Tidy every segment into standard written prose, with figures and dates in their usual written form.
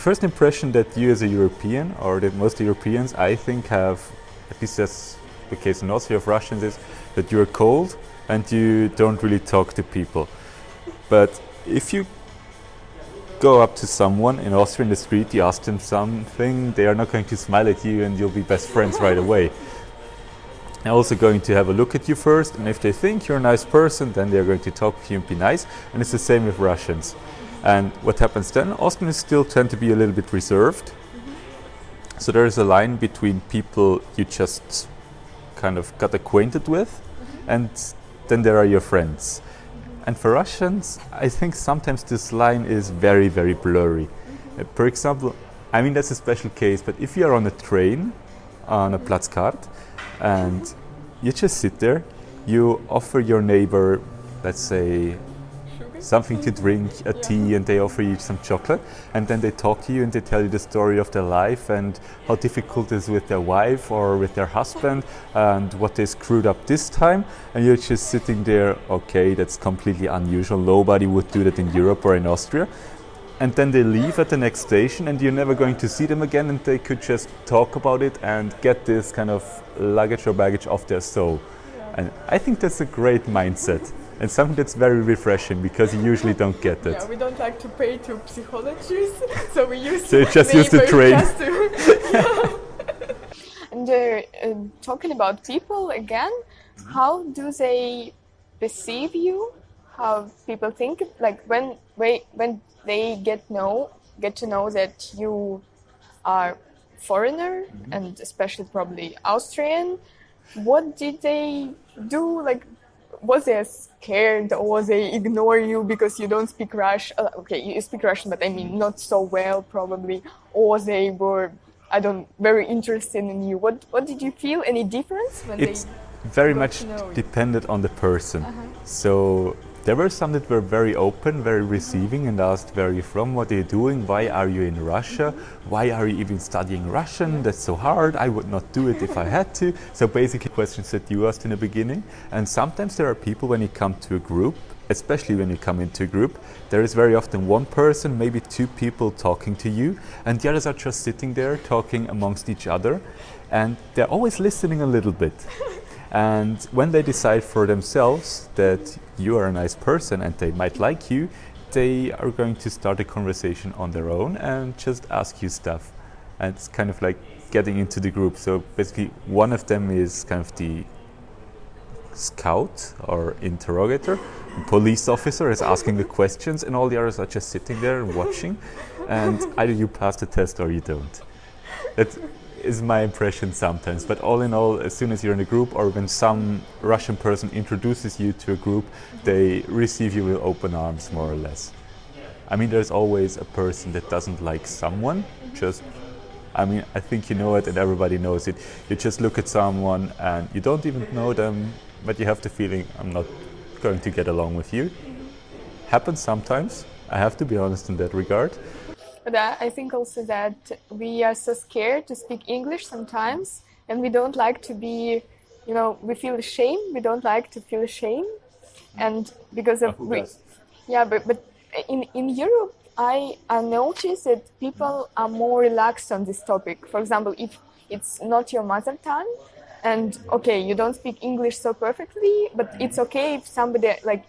first impression that you as a European, or that most Europeans, I think, have, at least that's the case in Austria of Russians, is that you're cold and you don't really talk to people. But if you go up to someone in Austria in the street, you ask them something, they are not going to smile at you and you'll be best friends right away. They're also going to have a look at you first, and if they think you're a nice person, then they're going to talk to you and be nice. And it's the same with Russians. And what happens then? Austrians still tend to be a little bit reserved. So there is a line between people you just kind of got acquainted with, and then there are your friends. And for Russians, I think sometimes this line is very, very blurry. For example, I mean that's a special case, but if you are on a train, on a Platzkart, and you just sit there, you offer your neighbor, let's say, something to drink, a tea, and they offer you some chocolate, and then they talk to you and they tell you the story of their life and how difficult it is with their wife or with their husband and what they screwed up this time, and you're just sitting there, okay, that's completely unusual, nobody would do that in Europe or in Austria. And then they leave at the next station and you're never going to see them again, and they could just talk about it and get this kind of luggage or baggage off their soul. And I think that's a great mindset. And something that's very refreshing, because you usually don't get that. Yeah, we don't like to pay to psychologists, so we use just use the train. And talking about people again, how do they perceive you? How people think, like when they get to know that you are foreigner, and especially probably Austrian, what did they do? Like, was they scared, or was they ignore you because you don't speak Russian? Okay, you speak Russian, but I mean not so well probably. Or they were, very interested in you. What did you feel? Any difference when it's very much depended on the person. So there were some that were very open, very receiving, and asked, where are you from, what are you doing, why are you in Russia, why are you even studying Russian, that's so hard, I would not do it if I had to. So basically questions that you asked in the beginning. And sometimes there are people, when you come to a group, especially when you come into a group, there is very often one person, maybe two people talking to you, and the others are just sitting there talking amongst each other, and they're always listening a little bit. And when they decide for themselves that you are a nice person and they might like you, they are going to start a conversation on their own and just ask you stuff. And it's kind of like getting into the group. So basically one of them is kind of the scout or interrogator. The police officer is asking the questions, and all the others are just sitting there and watching. And either you pass the test or you don't. That's is my impression sometimes, but all in all, as soon as you're in a group, or when some Russian person introduces you to a group, they receive you with open arms, more or less. I mean, there's always a person that doesn't like someone, I think you know it and everybody knows it. You just look at someone and you don't even know them, but you have the feeling, I'm not going to get along with you. Happens sometimes, I have to be honest in that regard. But I think also that we are so scared to speak English sometimes, and we don't like to be, we feel ashamed. We don't like to feel ashamed, and because of but in Europe, I noticed that people are more relaxed on this topic. For example, if it's not your mother tongue, and okay, you don't speak English so perfectly, but it's okay if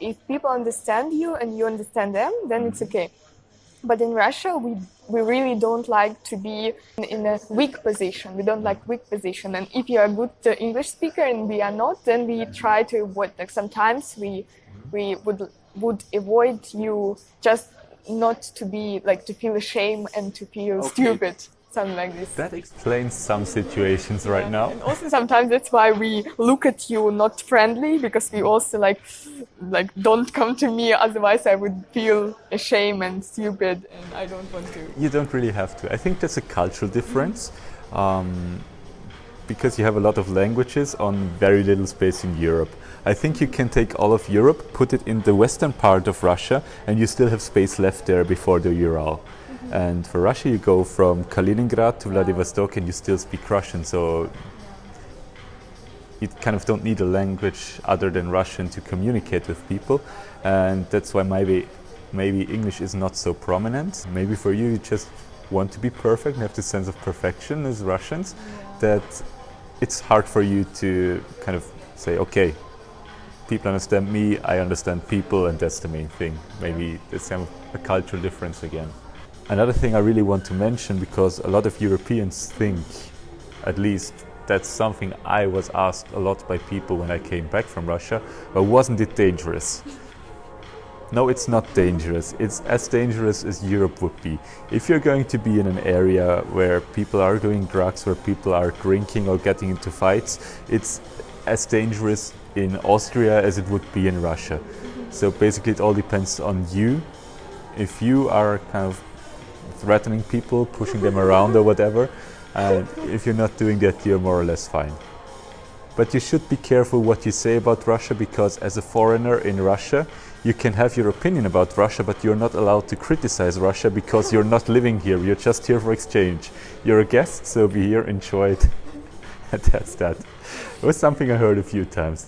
if people understand you and you understand them, then it's okay. But in Russia, we really don't like to be in a weak position. We don't like weak position. And if you are a good English speaker and we are not, then we try to avoid. Like sometimes we would avoid you just not to be to feel ashamed and to feel stupid. Something like this. That explains some situations right now. And also sometimes that's why we look at you not friendly, because we also don't come to me, otherwise I would feel ashamed and stupid, and I don't want to. You don't really have to. I think that's a cultural difference, because you have a lot of languages on very little space in Europe. I think you can take all of Europe, put it in the western part of Russia, and you still have space left there before the Ural. And for Russia, you go from Kaliningrad to Vladivostok and you still speak Russian, so you kind of don't need a language other than Russian to communicate with people. And that's why maybe English is not so prominent. Maybe for you, just want to be perfect and have this sense of perfection as Russians, that it's hard for you to kind of say, okay, people understand me, I understand people, and that's the main thing. Maybe it's kind of a cultural difference again. Another thing I really want to mention, because a lot of Europeans think, at least that's something I was asked a lot by people when I came back from Russia, but wasn't it dangerous? No, it's not dangerous. It's as dangerous as Europe would be. If you're going to be in an area where people are doing drugs, where people are drinking or getting into fights, it's as dangerous in Austria as it would be in Russia. So basically it all depends on you. If you are kind of threatening people, pushing them around or whatever, and if you're not doing that, you're more or less fine. But you should be careful what you say about Russia, because as a foreigner in Russia, you can have your opinion about Russia, but you're not allowed to criticize Russia because you're not living here. You're just here for exchange. You're a guest, so be here, enjoy it. And that's that. It was something I heard a few times.